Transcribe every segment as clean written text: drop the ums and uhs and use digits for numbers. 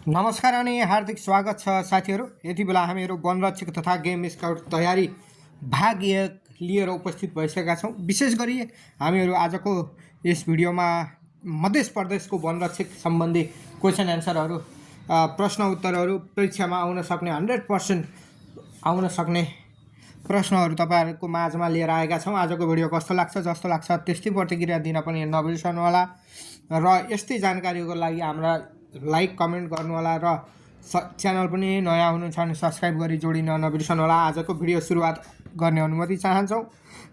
नमस्कार अनि हार्दिक स्वागत छ साथीहरू। यति बेला हामीहरू वनरक्षक तथा गेम स्काउट तयारी भाग 1 लिएर उपस्थित भइसकेका छौँ। विशेष गरी हामीहरू आजको यस भिडियोमा मध्य प्रदेशको वनरक्षक सम्बन्धी क्वेसन एन्सरहरू प्रश्न उत्तरहरू परीक्षामा आउन सक्ने 100% आउन सक्ने प्रश्नहरू तपाईहरुको माझमा लिएर आएका छौँ। आजको भिडियो कस्तो लाग्छ जस्तो लाग्छ त्यस्तै प्रतिक्रिया दिन पनि नबिर्सनु होला र यस्तै जानकारीको लागि हाम्रा लाइक कमेन्ट गर्नु होला र च्यानल पनि नयाँ हुनुहुन्छ भने सब्स्क्राइब गरी जोडिन नबिर्सनु होला। आजको भिडियो सुरुवात गर्ने अनुमति चाहन्छौँ।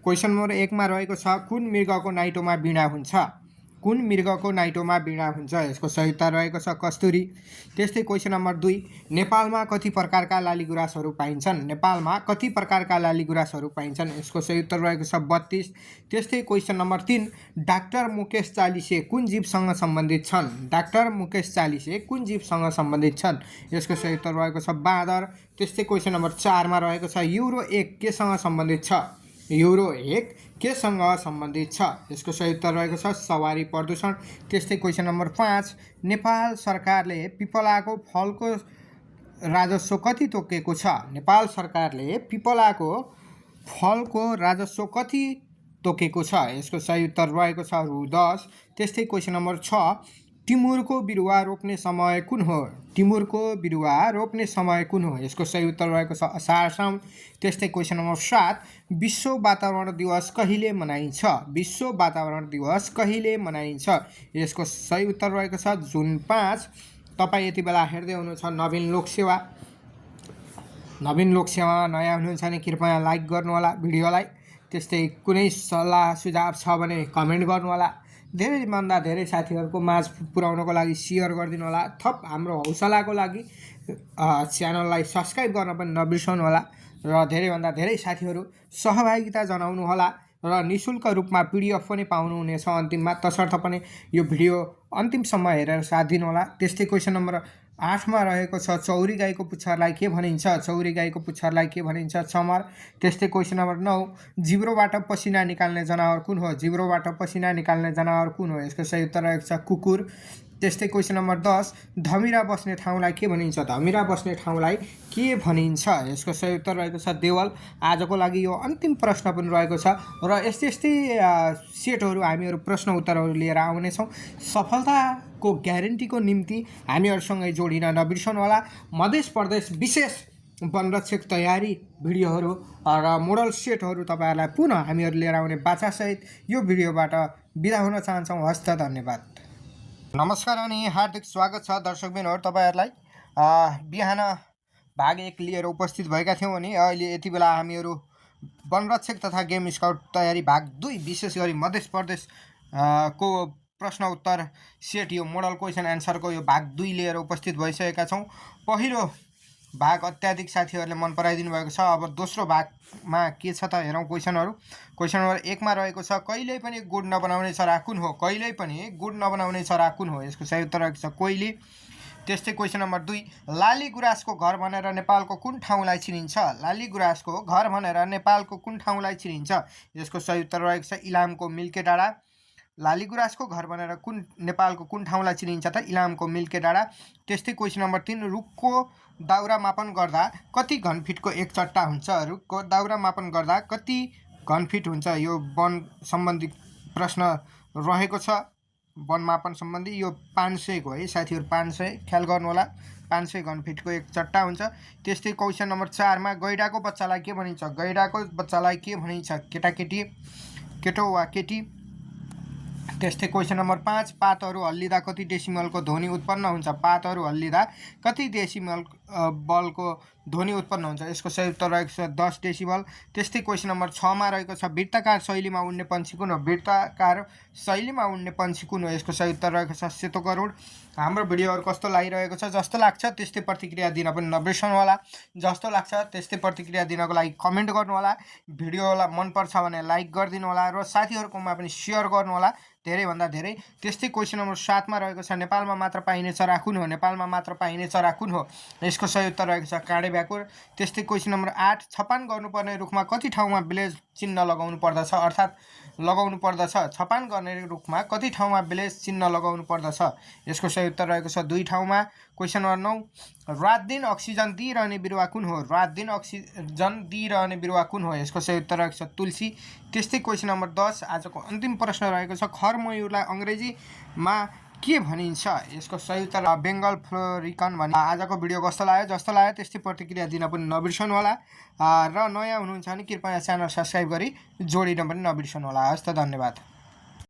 क्वेसन नम्बर 1 मा रहेको छ कुन मृगको नाइटोमा बीणा हुन्छ? कुन मृगको नाइटोमा बीणा हुन्छ? यसको सही उत्तर रहेको छ कस्तुरी। त्यस्तै क्वेसन नम्बर 2 नेपालमा कति प्रकारका लालीगुराँसहरू पाइन्छन्? नेपालमा कति प्रकारका लालीगुराँसहरू पाइन्छन्? यसको सही उत्तर रहेको छ 32। त्यस्तै क्वेसन नम्बर 3 डाक्टर मुकेश चालिसे कुन जीवसँग सम्बन्धित छन्? डाक्टर मुकेश चालिसे कुन जीवसँग सम्बन्धित छन्? यसको सही उत्तर रहेको छ बाँदर। त्यस्तै क्वेसन नम्बर 4 मा रहेको छ युरो 1 केसँग सम्बन्धित छ? युरो 1 केसँग सम्बन्धित छ? यसको सही उत्तर रहेको छ सवारी प्रदूषण। त्यस्तै क्वेसन नम्बर 5 नेपाल सरकारले पिपलाको फलको राजस्व कति तोकेको छ? नेपाल सरकारले पिपलाको फलको राजस्व कति तोकेको छ? यसको सही उत्तर रहेको छ रु 10। त्यस्तै क्वेसन नम्बर 6 टिमुरको बिरुवा रोप्ने समय कुन हो? टिमुरको बिरुवा रोप्ने समय कुन हो? यसको सही उत्तर रहेको छ असार साउन। त्यस्तै क्वेसन नम्बर 7 विश्व वातावरण दिवस कहिले मनाइन्छ? विश्व वातावरण दिवस कहिले मनाइन्छ? यसको सही उत्तर रहेको छ जुन 5। तपाईँ यति बेला हेर्दै हुनुहुन्छ नवीन लोकसेवा। नवीन लोकसेवा नयाँ हुनुहुन्छ भने कृपया लाइक गर्नुहोला भिडियोलाई। त्यस्तै कुनै सल्लाह सुझाव छ भने कमेन्ट गर्नुहोला। धेरैभन्दा धेरै साथीहरूको माझ पुर्याउनको लागि सेयर गरिदिनु होला। थप हाम्रो हौसलाको लागि च्यानललाई सब्स्क्राइब गर्न पनि नबिर्सनु होला र धेरैभन्दा धेरै साथीहरू सहभागिता जनाउनु होला र निःशुल्क रूपमा पीडीएफ पनि पाउनुहुनेछ अन्तिममा। तसर्थ पनि यो भिडियो अन्तिमसम्म हेरेर साथ दिनु होला। त्यस्तै क्वेसन नम्बर 8 मा रहेको छ चौरी गाईको पुच्छरलाई के भनिन्छ? चौरी गाईको पुच्छरलाई के भनिन्छ? चमर। त्यस्तै क्वेसन नम्बर 9 जिब्रोबाट पसिना निकाल्ने जनावर कुन हो? जिब्रोबाट पसिना निकाल्ने जनावर कुन हो? यसको सही उत्तर रहेको छ कुकुर। त्यस्तै क्वेसन नम्बर 10 धमिरा बस्ने ठाउँलाई के भनिन्छ? धमिरा बस्ने ठाउँलाई के भनिन्छ? यसको सही उत्तर रहेको छ देवल। आजको लागि यो अन्तिम प्रश्न पनि रहेको छ र यस्तै सेटहरू हामीहरू प्रश्न उत्तरहरू लिएर आउनेछौँ। सफलताको ग्यारेन्टीको निम्ति हामीहरूसँगै जोडिन नबिर्सनु होला। मध्य प्रदेश विशेष वनरक्षक तयारी भिडियोहरू र मोडल सेटहरू तपाईँहरूलाई पुनः हामीहरू लिएर आउने बाचासहित यो भिडियोबाट बिदा हुन चाहन्छौँ। हस्त धन्यवाद। नमस्कार अनि हार्दिक स्वागत छ दर्शकबिनहरू तपाईँहरूलाई। बिहान भाग 1 लिएर उपस्थित भएका थियौँ अनि अहिले यति बेला हामीहरू वनरक्षक तथा गेम स्काउट तयारी भाग 2 विशेष गरी मध्य प्रदेश को प्रश्न उत्तर सेट यो मोडल क्वेसन एन्सरको यो भाग 2 लिएर उपस्थित भइसकेका छौँ। पहिलो भाग अत्याधिक साथीहरूले मन पराइदिनु भएको छ। अब दोस्रो भागमा के छ त हेरौँ क्वेसनहरू। क्वेसन नम्बर 1 मा रहेको छ कहिल्यै पनि गुड नबनाउने चरा कुन हो? कहिल्यै पनि गुड नबनाउने चरा कुन हो? यसको सही उत्तर रहेको छ कोइली। त्यस्तै क्वेसन नम्बर 2 लाली गुराँसको घर भनेर नेपालको कुन ठाउँलाई चिनिन्छ? लाली गुराँसको घर भनेर नेपालको कुन ठाउँलाई चिनिन्छ? यसको सही उत्तर रहेको छ इलामको मिल्के डाँडा। लाली गुराँसको घर भनेर नेपालको कुन ठाउँलाई चिनिन्छ त? इलामको मिल्के डाँडा। त्यस्तै क्वेसन नम्बर 3 रुखको दाउरा मापन गर्दा कति घनफिटको एक चट्टा हुन्छ? रुखको दाउरा मापन गर्दा कति घनफिट हुन्छ? यो वन सम्बन्धी प्रश्न रहेको छ। वन मापन सम्बन्धी यो 500 को है साथीहरू, 500 ख्याल गर्नु होला। 500 घनफिटको एक चट्टा हुन्छ। त्यस्तै क्वेसन नम्बर 4 मा गैंडाको बच्चालाई के भनिन्छ? गैंडाको बच्चालाई के भनिन्छ? केटाकेटी, केटो वा केटी। त्यस्तै क्वेसन नम्बर 5 पातहरू हल्लिँदा कति डेसिमलको ध्वनि उत्पन्न हुन्छ? पातहरू हल्लिँदा कति डेसिमल बलको ध्वनि उत्पन्न हुन्छ? यसको सही उत्तर रहेको छ 10 डेसिबल। त्यस्तै क्वेसन नम्बर 6 मा रहेको छ वृत्ताकार शैलीमा उड्ने पन्छी कुन हो? वृत्ताकार शैलीमा उड्ने पन्छी कुन हो? यसको सही उत्तर रहेको छ सेतो गरुड। हाम्रो भिडियोहरू कस्तो लागिरहेको छ? जस्तो लाग्छ त्यस्तै प्रतिक्रिया दिन पनि नबिर्सनु होला। जस्तो लाग्छ त्यस्तै प्रतिक्रिया दिनको लागि कमेन्ट गर्नु होला। भिडियोलाई मनपर्छ भने लाइक गरिदिनु होला र साथीहरूकोमा पनि सेयर गर्नु होला धेरैभन्दा धेरै। त्यस्तै क्वेसन नम्बर 7 मा रहेको छ नेपालमा मात्र पाइने चरा कुन हो? नेपालमा मात्र पाइने चरा कुन हो? यसको सही उत्तर रहेको छ काँडे भ्याकुर। त्यस्तै क्वेसन नम्बर 8 छपान गर्नुपर्ने रुखमा कति ठाउँमा विलेज चिन्ह लगाउनु पर्दछ? अर्थात् लगाउनु पर्दछ छपान गर्ने रुखमा कति ठाउँमा विलेज चिन्ह लगाउनु पर्दछ? यसको सही उत्तर रहेको छ 2 ठाउँमा। क्वेसन नम्बर 9 रात दिन अक्सिजन दिइरहने बिरुवा कुन हो? रात दिन अक्सिजन दिइरहने बिरुवा कुन हो? यसको सही उत्तर रहेको छ तुलसी। त्यस्तै क्वेसन नम्बर 10 आजको अन्तिम प्रश्न रहेको छ खरमयूरलाई अङ्ग्रेजीमा के भनिन्छ? यसको सही उत्तर बेङ्गल फ्लोरिकन भनिन्छ। आजको भिडियो कस्तो लाग्यो त्यस्तै प्रतिक्रिया दिन पनि नबिर्सनु होला र नयाँ हुनुहुन्छ भने कृपया च्यानल सब्सक्राइब गरी जोडिन पनि नबिर्सनु होला। हस् त, धन्यवाद।